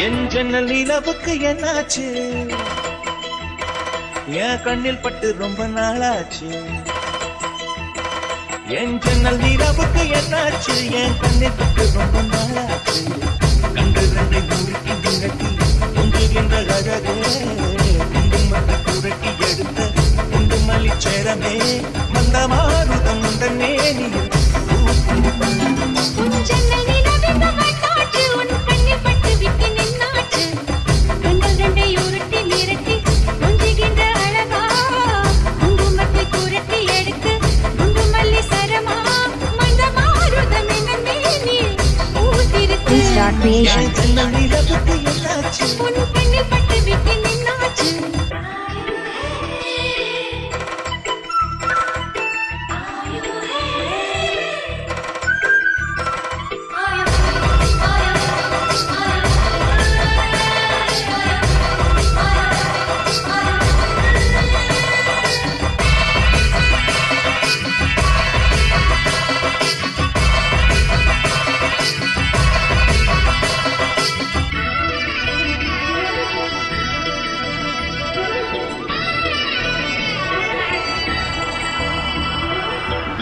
என் ஜன்னல் நிலவுக்கு என்னாச்சு என் கண்ணில் பட்டு ரொம்ப நாளாச்சு என் ஜன்னல் நிலவுக்கு என்னாச்சு என் கண்ணில் பட்டு ரொம்ப நாளாச்சு கண்கள் ரெண்டை முறுக்கி விரட்டி ஒன்றுகின்ற அழகே குண்டுமத்தை புரட்டி எடுத்த குண்டு மல்லிச்சேரமே மந்த மாருதம் உண்ட நேனியில் Start creation.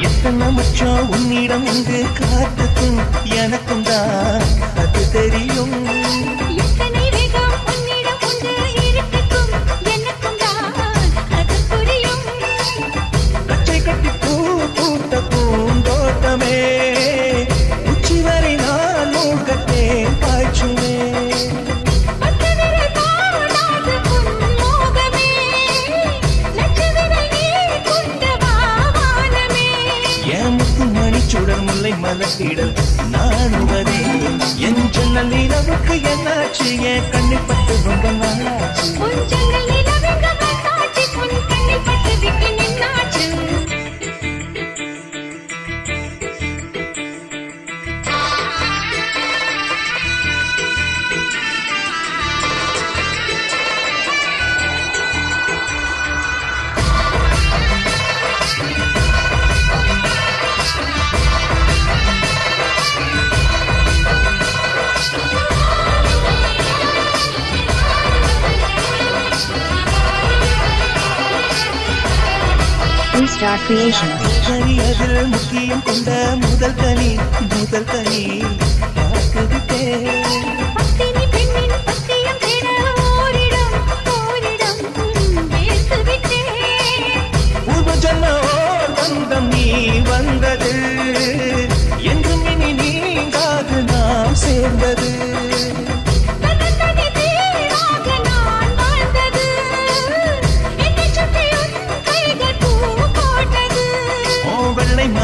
எத்தனை மச்சம் உன்னிடம் உண்டு காத்துக்கும் எனக்கும் தான் அது தெரியும் எத்தனை வேகம் உன்னிடம் உண்டு இருக்கட்டும் எனக்கும் தான் அது புரியும் பச்சை கட்டி பூ பூத்த பூந்தோட்டமே உச்சி வரை நான் மூழ்கத்தேன் பாய்ச்சுமே சுடர் முல்லை மலத்திடல் நானுவதே என் ஜன்னல் நிலவுக்கு என்னாச்சு என் கண்ணில் பட்டு ரொம்ப நாளாச்சு Start creation. கனியதில் முக்கியம் கொண்ட முதல் கனி பார்த்துவிட்டே பத்தினி பெண்ணின் பத்தியம் தேட ஓரிடம் வேர்த்துவிட்டே பூர்வ ஜன்ம ஓர் பந்தம் நீ வந்தது என்றும் இனி நீங்காது நாம் சேர்ந்தது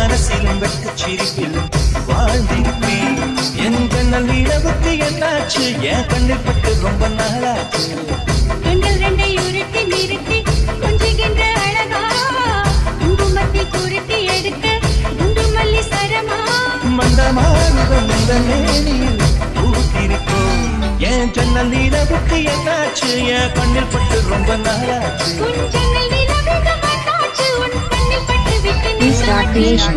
மனசிலும் வெட்ட சிரிப்பிலும் வாழ்ந்திருப்பேன் என் ஜன்னல் நிலவுக்கு என்னாச்சு என் கண்ணில் பட்டு ரொம்ப நாளாச்சு கண்கள் ரெண்டை உருட்டி நிறுத்தி கொஞ்சுகின்ற அழகா குங்குமத்தை குருட்டி எடுக்க குண்டு மல்லி சரமா மந்த மாறுதம் இந்த மேனியில் ஊட்டிருக்கோம் என் ஜன்னல் நிலவுக்கு என்னாச்சு என் கண்ணில் பட்டு ரொம்ப நாளாச்சு ஜன்னல் நிலவுக்கு என்னாச்சு உன் கண்ணில் பட்டு விட்டு Start creation.